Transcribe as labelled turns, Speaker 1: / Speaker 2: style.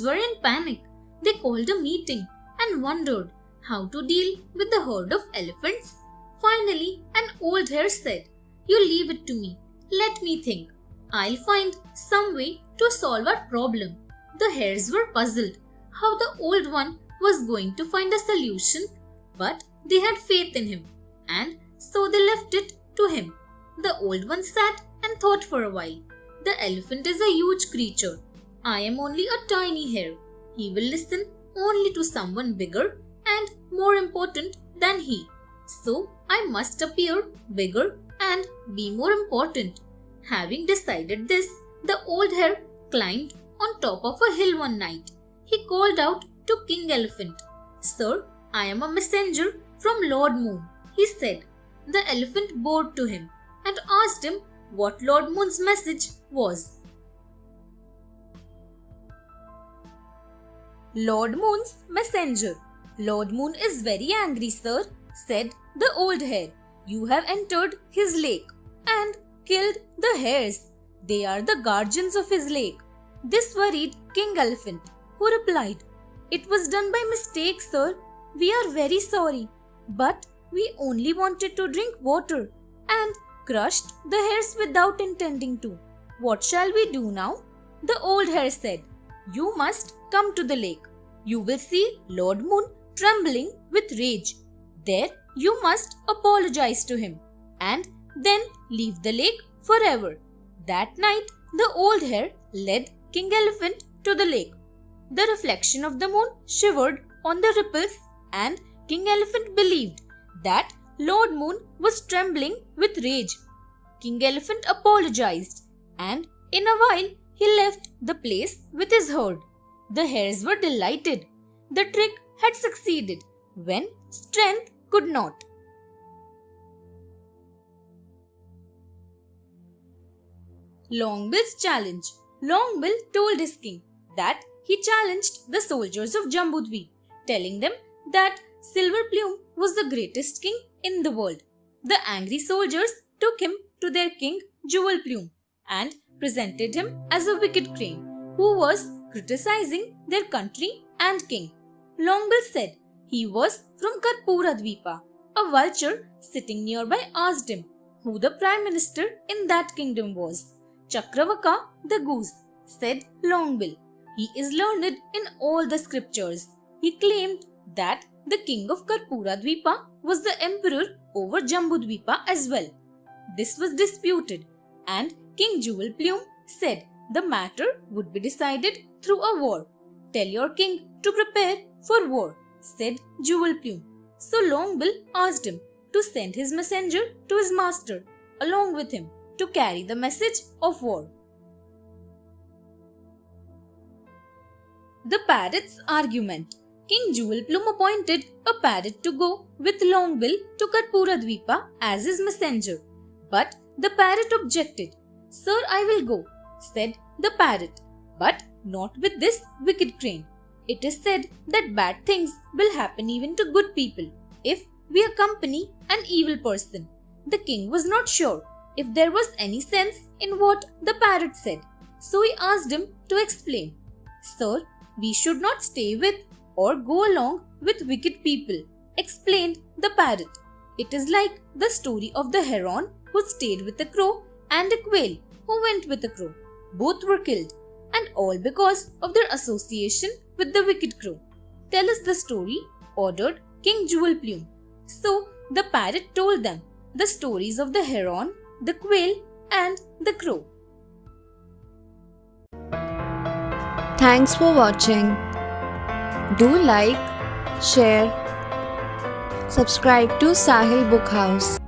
Speaker 1: were in panic. They called a meeting and wondered how to deal with the herd of elephants. Finally, an old hare said, "You leave it to me. Let me think. I'll find some way to solve our problem." The hares were puzzled how the old one was going to find a solution, but they had faith in him, and so they left it to him. The old one sat and thought for a while. The elephant is a huge creature. I am only a tiny hare. He will listen only to someone bigger and more important than he. So I must appear bigger and be more important. Having decided this, the old hare climbed on top of a hill one night. He called out to King Elephant, "Sir, I am a messenger from Lord Moon," he said. The elephant bowed to him and asked him what Lord Moon's message was. Lord Moon's messenger. "Lord Moon is very angry, sir," said the old hare. "You have entered his lake and killed the hares. They are the guardians of his lake." This worried King Elephant, who replied, "It was done by mistake, sir. We are very sorry, but we only wanted to drink water and crushed the hares without intending to. What shall we do now?" The old hare said, "You must come to the lake. You will see Lord Moon trembling with rage. There you must apologize to him and then leave the lake forever." That night, the old hare led King Elephant to the lake. The reflection of the moon shivered on the ripples, and King Elephant believed that Lord Moon was trembling with rage. King Elephant apologized, and in a while he left the place with his herd. The hares were delighted. The trick had succeeded when strength could not. Longbill's challenge. Longbill told his king that he challenged the soldiers of Jambudweep, telling them that Silverplume was the greatest king in the world. The angry soldiers took him to their king Jewelplume and presented him as a wicked crane who was criticizing their country and king. Longbill said he was from Karpuradweepa. A vulture sitting nearby asked him who the prime minister in that kingdom was. "Chakravaka the goose," said Longbill. "He is learned in all the scriptures." He claimed that the king of Karpuradweepa was the emperor over Jambudweepa as well. This was disputed, and King Jewelplume said the matter would be decided through a war. "Tell your king to prepare for war," said Jewelplume. So Longbill asked him to send his messenger to his master along with him to carry the message of war. The parrot's argument. King Jewelplume appointed a parrot to go with Longbill to Karpuradweepa as his messenger. But the parrot objected. "Sir, I will go," said the parrot, "but not with this wicked crane. It is said that bad things will happen even to good people if we accompany an evil person." The king was not sure if there was any sense in what the parrot said, so he asked him to explain. "Sir, we should not stay with or go along with wicked people," explained the parrot. "It is like the story of the heron who stayed with a crow and a quail who went with a crow. Both were killed, and all because of their association with the wicked crow. Tell us the story," ordered King Jewelplume. So the parrot told them the stories of the heron, the quail, and the crow.
Speaker 2: Thanks for watching. Do like, share, subscribe to Sahil Book House.